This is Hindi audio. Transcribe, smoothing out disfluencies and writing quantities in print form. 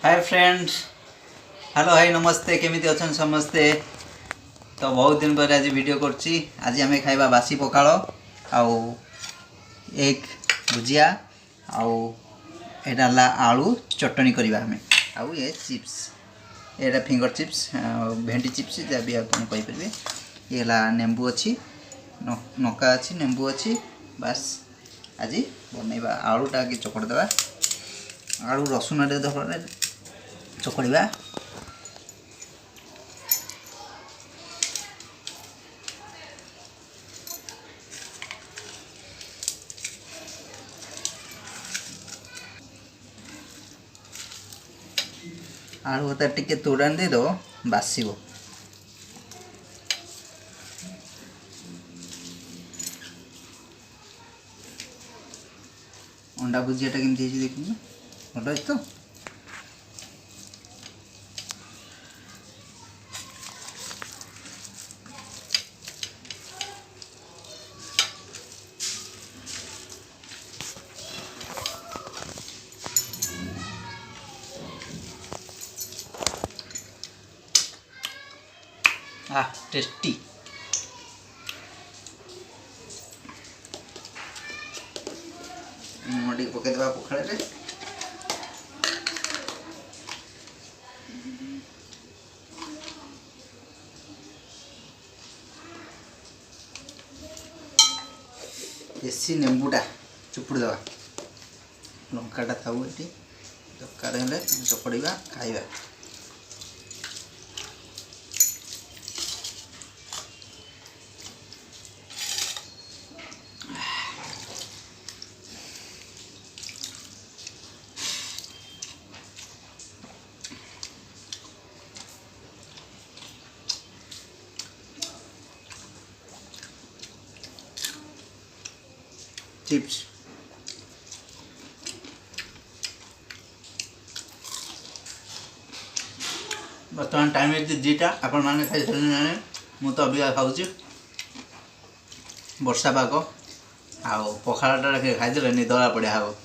हाय फ्रेंड्स, हेलो हाय नमस्ते, केमिति अछन समस्ते। तो बहुत दिन पर आज वीडियो करछि। आज आमे खाइबा बासी पखाल आउ एक भुजिया आउ एडाला आलू चटनी करबा हमें आउ ये चिप्स, एडा फिंगर चिप्स भेंडी चिप्स जा भी आपन कहि परबे। येला नींबू अछि, नका अछि, नींबू अछि। बस आज बनैबा आलूटा के चकड़ देबा, आलू रसुन रे दफरे चकड़िबा। आलू ता टिके तोड़ान दे दो बासीबो। अंडा भुजियाटा केमती ହେଇଛି देखुन, ଭଲ ଅଛି ତ। टेस्टी। मुझे पकई देवा पखाड़ रे। देसी नेंबूटा चुपुड़ देवा, लंकाटा थाऊ ये दरकार हेले चकड़ा खाइबा। चिप्स बर्तमान टाइम दीटा आपण मैंने खाई सारे, मु तो अभी खाऊँ वर्षा पाग आ पखाड़ा खाईदे निदला पड़ा हम।